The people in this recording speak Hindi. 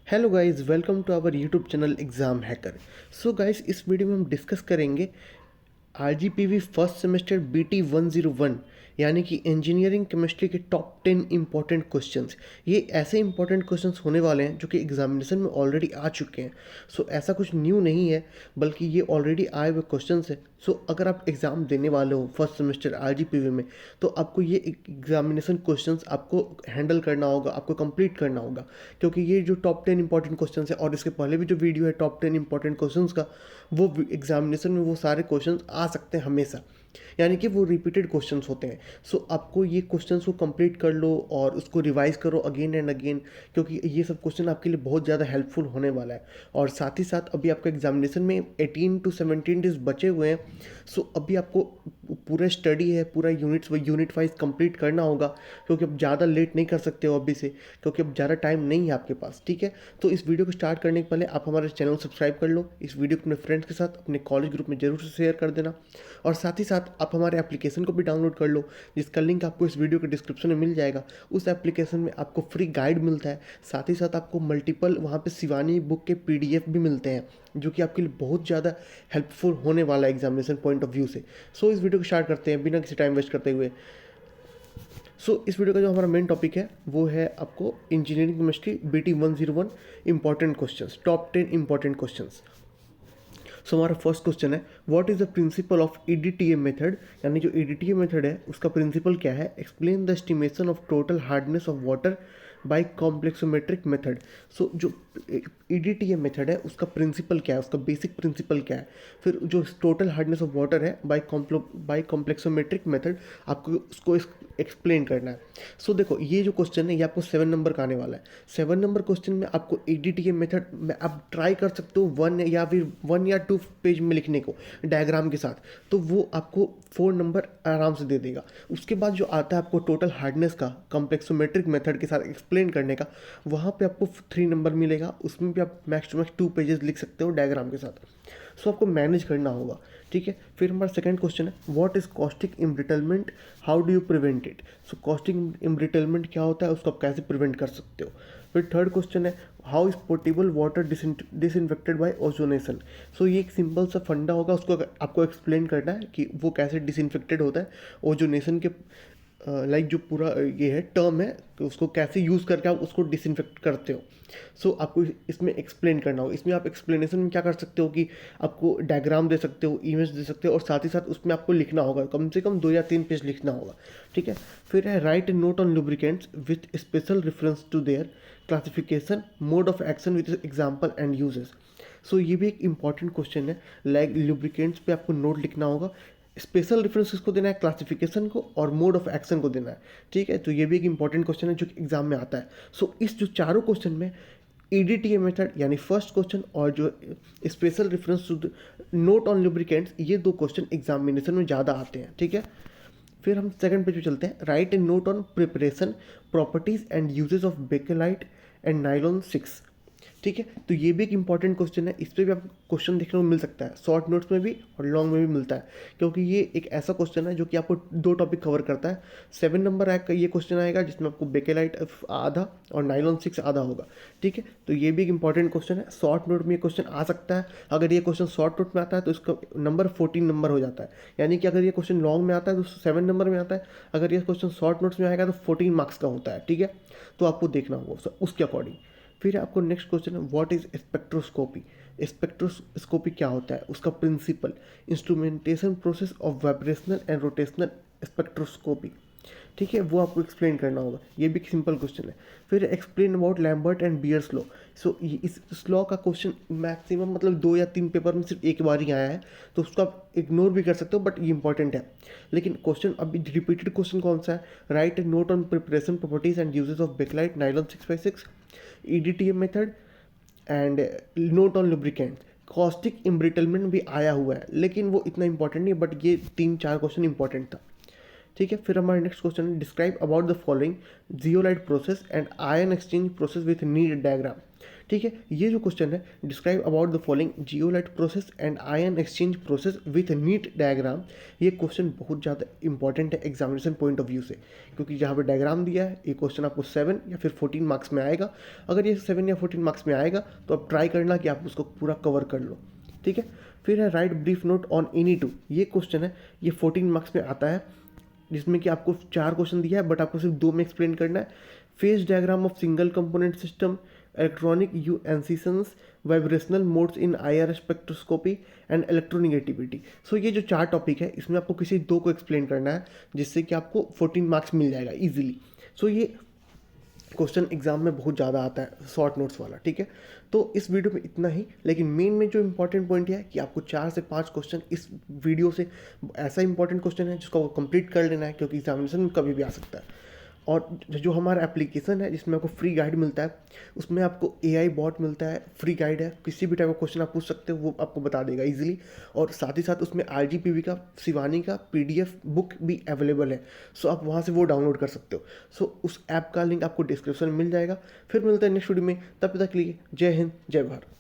Hello guys, welcome to our YouTube channel Exam Hacker. So guys, इस वीडियो में हम डिस्कस करेंगे आरजीपीवी फर्स्ट सेमेस्टर बीटी 101 यानी कि इंजीनियरिंग केमिस्ट्री के टॉप 10 इंपॉर्टेंट क्वेश्चंस। ये ऐसे इंपॉर्टेंट क्वेश्चंस होने वाले हैं जो कि एग्जामिनेशन में ऑलरेडी आ चुके हैं। सो ऐसा कुछ न्यू नहीं है, बल्कि ये ऑलरेडी आए हुए क्वेश्चंस हैं। सो अगर आप एग्ज़ाम देने वाले हो फर्स्ट सेमेस्टर आरजीपीवी में, तो आपको ये एग्जामिनेशन क्वेश्चंस आपको हैंडल करना होगा, आपको कंप्लीट करना होगा। क्योंकि ये जो टॉप 10 इंपॉर्टेंट क्वेश्चंस है, और इसके पहले भी जो वीडियो है टॉप 10 इंपॉर्टेंट क्वेश्चंस का, वो एग्जामिनेशन में वो सारे क्वेश्चंस आ सकते हैं हमेशा, यानी कि वो रिपीटेड क्वेश्चंस होते हैं। सो आपको ये क्वेश्चंस को कंप्लीट कर लो और उसको रिवाइज करो अगेन एंड अगेन, क्योंकि ये सब क्वेश्चन आपके लिए बहुत ज़्यादा हेल्पफुल होने वाला है। और साथ ही साथ अभी आपका एग्जामिनेशन में 18 to 17 डेज बचे हुए हैं। सो अभी आपको पूरा स्टडी है, पूरा यूनिट वाइज कंप्लीट करना होगा, क्योंकि अब ज़्यादा लेट नहीं कर सकते हो अभी से, क्योंकि अब ज़्यादा टाइम नहीं है आपके पास। ठीक है, तो इस वीडियो को स्टार्ट करने के पहले आप हमारे चैनल को सब्सक्राइब कर लो, इस वीडियो को अपने फ्रेंड्स के साथ, अपने कॉलेज ग्रुप में जरूर से शेयर कर देना, और साथ ही साथ आप हमारे एप्लीकेशन को भी डाउनलोड कर लो, जिसका लिंक आपको इस वीडियो के डिस्क्रिप्शन में मिल जाएगा। उस एप्लीकेशन में आपको फ्री गाइड मिलता है, साथ ही साथ आपको मल्टीपल वहाँ पे शिवानी बुक के पीडीएफ भी मिलते हैं, जो कि आपके लिए बहुत ज़्यादा हेल्पफुल होने वाला है एग्जामिनेशन पॉइंट ऑफ व्यू से। सो इस वीडियो को स्टार्ट करते हैं बिना किसी टाइम वेस्ट करते हुए। इस वीडियो का जो हमारा मेन टॉपिक है वो है आपको engineering chemistry BT 101 important questions, top 10 important questions. हमारा फर्स्ट क्वेश्चन है, what is the principle of EDTA method, यानी जो ईडीटीए मेथड है उसका प्रिंसिपल क्या है। Explain the estimation of total hardness of water by complexometric method. So जो ईडीटीए मेथड है उसका प्रिंसिपल क्या है, उसका बेसिक प्रिंसिपल क्या है। फिर जो टोटल हार्डनेस ऑफ वाटर है बाय कॉम्प्लेक्सोमेट्रिक मेथड, आपको उसको एक्सप्लेन करना है। देखो, ये जो क्वेश्चन है ये आपको 7 नंबर का आने वाला है। 7 नंबर क्वेश्चन में आपको ईडीटीए मेथड में आप ट्राई कर सकते हो 1 या 2 पेज में लिखने को डायग्राम के साथ, तो वो आपको 4 नंबर आराम से दे देगा। उसके बाद जो आता है आपको टोटल हार्डनेस का कॉम्प्लेक्सोमेट्रिक मेथड के साथ एक्सप्लेन करने का, वहाँ पे आपको 3 नंबर मिलेगा। उसमें भी आप मैक्स टू मैक्स 2 पेजेस लिख सकते हो डायग्राम के साथ। आपको मैनेज करना होगा। ठीक है, फिर हमारा सेकंड क्वेश्चन है, what is caustic embrittlement, how do you prevent it. Caustic embrittlement क्या होता है, उसको आप कैसे प्रिवेंट कर सकते हो। फिर थर्ड क्वेश्चन है, how is portable water disinfected by ozonation. ये एक सिंपल सा फंडा होगा, उसको आपको एक्सप्लेन करना है कि वो कैसे डिसइंफेक्टेड होता है ओजोनेशन के लाइक जो पूरा ये है टर्म है कि उसको कैसे यूज़ करके आप उसको डिसइंफेक्ट करते हो। आपको इसमें एक्सप्लेन करना होगा। इसमें आप एक्सप्लेनेशन में क्या कर सकते हो कि आपको डायग्राम दे सकते हो, इमेज दे सकते हो, और साथ ही साथ उसमें आपको लिखना होगा, कम से कम 2 या 3 पेज लिखना होगा। ठीक है, फिर है write a note on lubricants with special reference to their classification mode of action with example and uses. ये भी एक इंपॉर्टेंट क्वेश्चन है। लाइक लुब्रिकेंट्स पे आपको नोट लिखना होगा, स्पेशल रेफरेंस किसको देना है, क्लासिफिकेशन को, और मोड ऑफ एक्शन को देना है। ठीक है, तो ये भी एक इंपॉर्टेंट क्वेश्चन है जो कि एग्जाम में आता है। इस जो चारों क्वेश्चन में ईडीटीए मेथड यानी फर्स्ट क्वेश्चन और जो special reference to note on lubricants, ये 2 क्वेश्चन एग्जामिनेशन में ज़्यादा आते हैं। ठीक है, फिर हम सेकंड पेज पे चलते हैं, right a note on preparation properties and uses of bakelite and nylon 6। ठीक है, तो ये भी एक इंपॉर्टेंट क्वेश्चन है। इस पर भी आपको क्वेश्चन देखने को मिल सकता है, शॉर्ट नोट्स में भी और लॉन्ग में भी मिलता है, क्योंकि ये एक ऐसा क्वेश्चन है जो कि आपको 2 टॉपिक कवर करता है। 7 नंबर का ये क्वेश्चन आएगा जिसमें आपको बेकेलाइट आधा और नाइलॉन 6 आधा होगा। ठीक है, तो ये भी एक इंपॉर्टेंट क्वेश्चन है। शॉर्ट नोट में ये क्वेश्चन आ सकता है। अगर ये क्वेश्चन शॉर्ट नोट में आता है तो इसका नंबर 14 नंबर हो जाता है, यानी कि अगर ये क्वेश्चन लॉन्ग में आता है तो 7 नंबर में आता है। अगर ये क्वेश्चन शॉर्ट नोट्स में आएगा तो 14 मार्क्स का होता है। ठीक है, तो आपको देखना होगा उसके अकॉर्डिंग। फिर आपको नेक्स्ट क्वेश्चन है, व्हाट इज स्पेक्ट्रोस्कोपी। स्पेक्ट्रोस्कोपी क्या होता है, उसका principle, instrumentation process of vibrational and rotational spectroscopy. ठीक है, वो आपको एक्सप्लेन करना होगा। ये भी एक सिंपल क्वेश्चन है। फिर explain about Lambert and bears law. इस लॉ का क्वेश्चन मैक्सिमम मतलब 2 या 3 पेपर में सिर्फ एक बार ही आया है, तो उसको आप इग्नोर भी कर सकते हो, बट ये इंपॉर्टेंट है। लेकिन क्वेश्चन अभी रिपीटेड क्वेश्चन कौन सा है, write a note on preparation properties and uses of bakelite nylon 6x6 EDTA method and note on lubricant. Caustic embrittlement भी आया हुआ है, लेकिन वो इतना इंपॉर्टेंट नहीं है, बट ये 3-4 क्वेश्चन इंपॉर्टेंट था। ठीक है, फिर हमारा नेक्स्ट क्वेश्चन है, describe about the following zeolite process and ion exchange process with need diagram. ठीक है, ये जो क्वेश्चन है, describe about the following zeolite process and ion exchange process with NEET diagram. ये क्वेश्चन बहुत ज़्यादा इंपॉर्टेंट है एग्जामिनेशन पॉइंट ऑफ व्यू से, क्योंकि जहाँ पे डायग्राम दिया है ये क्वेश्चन आपको 7 या फिर 14 मार्क्स में आएगा। अगर ये 7 या 14 मार्क्स में आएगा तो आप ट्राई करना कि आप उसको पूरा कवर कर लो, ठीक है। फिर है right brief note on any two. ये क्वेश्चन है, ये 14 मार्क्स में आता है, जिसमें कि आपको 4 क्वेश्चन दिया है बट आपको सिर्फ 2 में एक्सप्लेन करना है। Phase diagram of single component system, electronic यू एनसीसंस, vibrational modes in IR spectroscopy and electronegativity. So ये जो 4 टॉपिक है इसमें आपको किसी 2 को एक्सप्लेन करना है, जिससे कि आपको 14 मार्क्स मिल जाएगा ईजिली। सो ये क्वेश्चन एग्जाम में बहुत ज़्यादा आता है, शॉर्ट नोट्स वाला, ठीक है। तो इस वीडियो में इतना ही, लेकिन मेन में जो इंपॉर्टेंट पॉइंट है कि आपको 4 से 5 क्वेश्चन इस वीडियो से, ऐसा इंपॉर्टेंट क्वेश्चन है जिसको कंप्लीट कर लेना है, क्योंकि एग्जामिनेशन में कभी भी आ सकता है। और जो हमारा एप्लीकेशन है जिसमें आपको फ्री गाइड मिलता है, उसमें आपको एआई बॉट मिलता है, फ्री गाइड है, किसी भी टाइप का क्वेश्चन आप पूछ सकते हो वो आपको बता देगा इजीली। और साथ ही साथ उसमें आरजीपीवी का, शिवानी का पीडीएफ बुक भी अवेलेबल है, सो आप वहाँ से वो डाउनलोड कर सकते हो। सो उस ऐप का लिंक आपको डिस्क्रिप्शन में मिल जाएगा। फिर मिलते हैं नेक्स्ट वीडियो में, तब तक के लिए जय हिंद, जय भारत।